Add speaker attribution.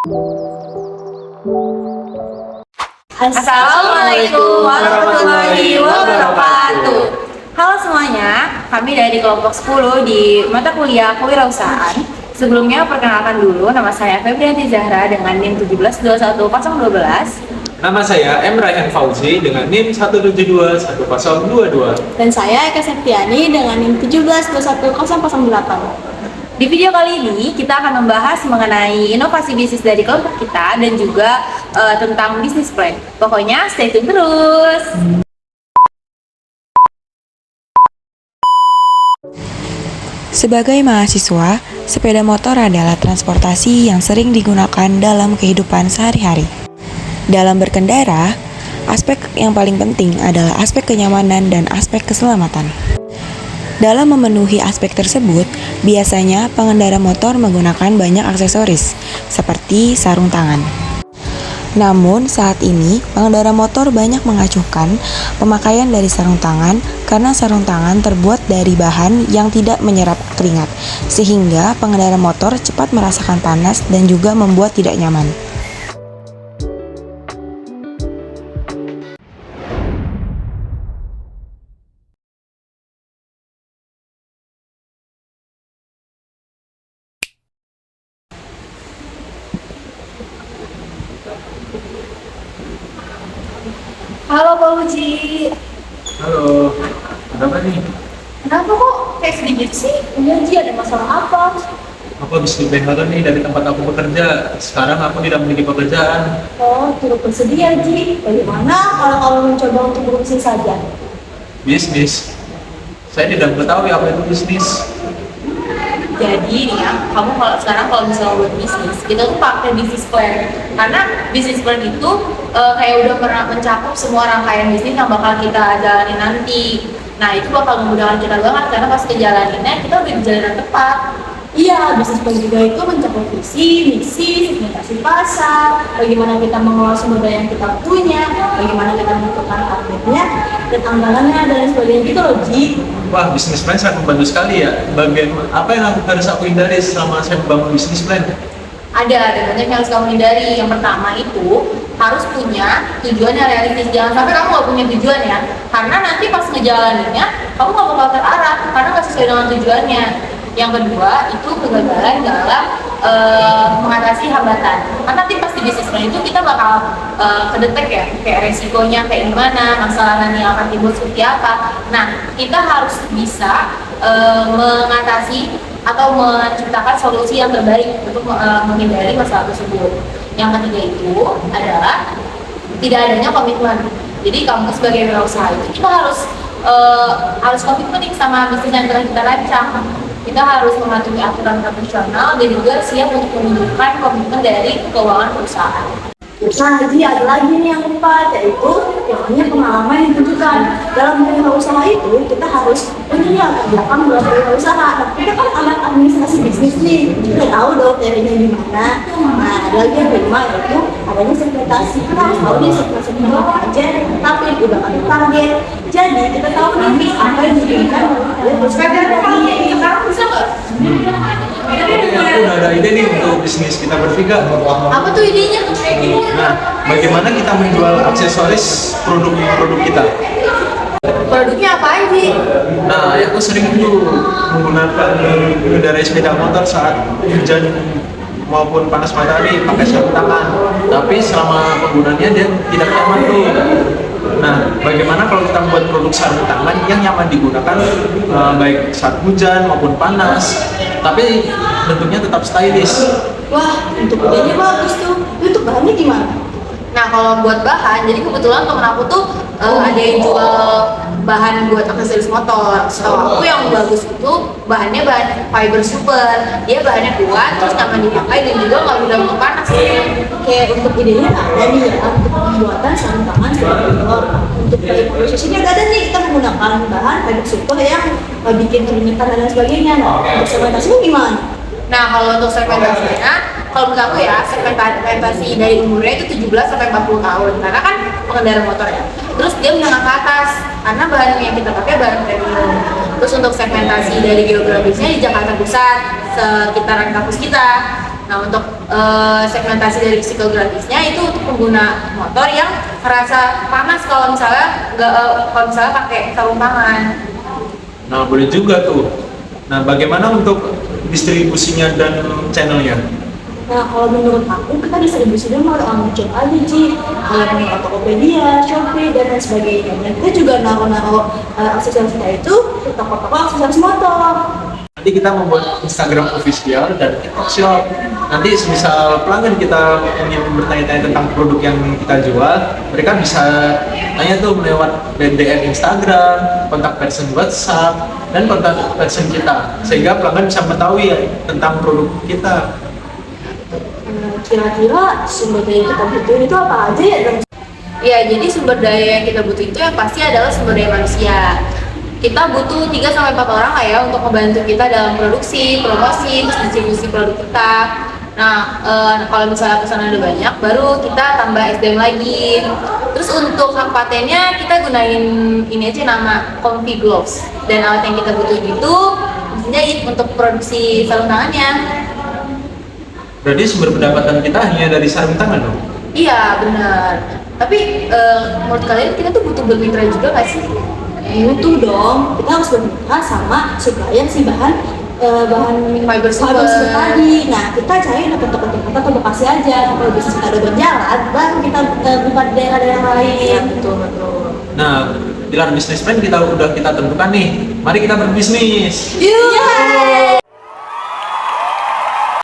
Speaker 1: Assalamualaikum warahmatullahi wabarakatuh. Halo semuanya, kami dari kelompok 10 di mata kuliah Kewirausahaan. Sebelumnya perkenalkan dulu, nama saya Febrianti Zahra dengan NIM 1721012.
Speaker 2: Nama saya M. Rayhan Fauzi dengan NIM 1721022.
Speaker 3: Dan saya Eka Septiani dengan NIM 1721008.
Speaker 1: Di video kali ini kita akan membahas mengenai inovasi bisnis dari kelompok kita dan juga tentang bisnis plan. Pokoknya stay tune terus.
Speaker 4: Sebagai mahasiswa, sepeda motor adalah transportasi yang sering digunakan dalam kehidupan sehari-hari. Dalam berkendara, aspek yang paling penting adalah aspek kenyamanan dan aspek keselamatan. Dalam memenuhi aspek tersebut, biasanya pengendara motor menggunakan banyak aksesoris, seperti sarung tangan. Namun, saat ini, pengendara motor banyak mengacuhkan pemakaian dari sarung tangan karena sarung tangan terbuat dari bahan yang tidak menyerap keringat, sehingga pengendara motor cepat merasakan panas dan juga membuat tidak nyaman.
Speaker 1: Halo Pak Uji.
Speaker 2: Halo, ada apa nih?
Speaker 1: Kenapa kok kayak sedih gitu sih? Ini Uji ada masalah apa?
Speaker 2: Aku habis di PHK nih dari tempat aku bekerja. Sekarang aku tidak memiliki pekerjaan.
Speaker 3: Oh, turut bersedih ya, Ji. Bagaimana kalau kamu mencoba untuk berbisnis saja?
Speaker 2: Bisnis? Saya tidak mengetahui apa itu bisnis.
Speaker 1: Jadi nih ya, kamu kalau misalnya buat bisnis, kita tuh pakai bisnis plan. Karena bisnis plan itu kayak udah pernah mencakup semua rangkaian bisnis yang bakal kita jalani nanti. Nah itu bakal memudahkan kita banget karena pas kejalaninnya kita udah di jalan yang tepat.
Speaker 3: Iya, bisnis plan juga itu mencakup visi, misi, segmentasi pasar, bagaimana kita mengelola sumber daya yang kita punya, bagaimana kita menentukan targetnya, dan anggarannya, dan lain sebagainya gitu loh, Ji.
Speaker 2: Wah, bisnis plan sangat membantu sekali ya. Bagian apa yang harus aku hindari selama saya membangun bisnis plan?
Speaker 1: Ada banyak yang harus kamu hindari. Yang pertama itu harus punya tujuan yang realistis. Jangan sampai kamu gak punya tujuan ya, karena nanti pas ngejalaninnya kamu gak bakal terarah karena gak sesuai dengan tujuannya. Yang kedua itu kegagalan dalam mengatasi hambatan. Karena nanti pas di bisnis plan itu kita bakal kedetek ya, kayak resikonya kayak gimana, masalah yang akan timbul seperti apa. Nah, kita harus bisa mengatasi atau menciptakan solusi yang terbaik untuk menghindari masalah tersebut. Yang ketiga itu adalah tidak adanya komitmen. Jadi kamu sebagai wirausaha itu kita harus komitmen nih sama bisnis yang telah kita rancang. Kita harus mematuhi aturan profesional dan juga siap untuk menunjukkan komitmen dari keuangan perusahaan.
Speaker 3: Nah, Ji, ada lagi nih yang keempat, yaitu yang namanya pengalaman yang ditunjukkan. Dalam berwirausaha itu, kita harus punya latar belakang dalam berwirausaha. Nah, kita kan anak administrasi bisnis nih, kita tahu dong caranya gimana. Nah, ada lagi yang kelima, yaitu adanya segmentasi. Kita harus tahu nih segmentasi apa aja, tapi udah ada target. Jadi, kita tahu nih apa yang diinginkan oleh perusahaan tadi.
Speaker 1: Sekarang bisa nggak?
Speaker 2: Aku udah ada ide nih untuk bisnis kita bertiga.
Speaker 1: Apa tuh idenya tuh kayak gini?
Speaker 2: Nah, bagaimana kita menjual aksesoris produk kita?
Speaker 1: Produknya apa aja?
Speaker 2: Nah, aku sering tuh menggunakan mengendarai sepeda motor saat hujan maupun panas matahari pakai sarung tangan. Tapi selama penggunaannya dia tidak nyaman tuh. Nah, bagaimana kalau kita membuat produk sarung tangan yang nyaman digunakan baik saat hujan maupun panas, tapi bentuknya tetap stylish.
Speaker 3: Wah, untuk idenya bagus tuh. Untuk bahannya gimana?
Speaker 1: Nah kalau buat bahan, jadi kebetulan temen aku tuh ada yang jual bahan buat aksesoris motor. Setahu aku yang bagus itu bahannya bahan fiber super. Dia bahannya kuat, terus nyaman dipakai dan juga nggak mudah untuk panas.
Speaker 3: Kayak untuk idenya ada nih ya, untuk pembuatan sarung tangan sepeda motor. Untuk prosesnya nggak ada nih, kita menggunakan bahan fiber super yang bikin keringetan dan lain sebagainya. Nah, untuk segmentasinya gimana?
Speaker 1: Nah kalau untuk segmentasinya, kalau menurut aku ya segmentasi dari umurnya itu 17 sampai 40 tahun karena kan pengendara motor ya. Terus dia menengah ke atas karena bahan yang kita pakai bahan premium. Terus untuk segmentasi dari geografisnya di Jakarta Pusat, sekitaran kampus kita. Nah, untuk segmentasi dari psikografisnya itu untuk pengguna motor yang merasa panas kalau misalnya pakai sarung tangan.
Speaker 2: Nah, boleh juga tuh. Nah, bagaimana untuk distribusinya dan channelnya?
Speaker 3: Nah, kalau menurut aku, kita distribusinya melalui Amazon aja, Ci. Kayak melalui Tokopedia, Shopee, dan lain sebagainya. Dan kita juga naruh-naruh aksesoris kita itu ke toko-toko aksesoris motor.
Speaker 2: Nanti kita membuat Instagram official dan TikTok shop. Nanti semisal pelanggan kita ingin bertanya-tanya tentang produk yang kita jual, mereka bisa tanya tuh lewat DM Instagram, kontak person WhatsApp, dan kontak person kita. Sehingga pelanggan bisa mengetahui tentang produk kita.
Speaker 3: Kira-kira sumber daya yang kita butuhin itu apa aja ya?
Speaker 1: Iya, jadi sumber daya yang kita butuh itu yang pasti adalah sumber daya manusia. Kita butuh 3-4 orang lah ya untuk membantu kita dalam produksi, promosi, terus distribusi produk kita. Nah, kalau misalnya pesanan udah banyak, baru kita tambah SDM lagi. Terus untuk hak patennya kita gunain ini aja nama Comfy Gloves. Dan alat yang kita butuhin itu jahit untuk produksi sarung tangannya.
Speaker 2: Berarti sumber pendapatan kita hanya dari sarung tangan dong?
Speaker 1: Iya, benar. Tapi menurut kalian kita tuh butuh bermitra juga nggak sih?
Speaker 3: Butuh dong, kita harus bermitra sama supplier si bahan
Speaker 1: Fiber super.
Speaker 3: tadi. Nah, kita cari toko-toko atau lokasi aja. Kalau bisnis kita udah berjalan, baru kita buka di daerah-daerah lain.
Speaker 1: Betul.
Speaker 2: Nah, pilar bisnis plan kita udah kita tentukan nih. Mari kita berbisnis.
Speaker 3: Iya.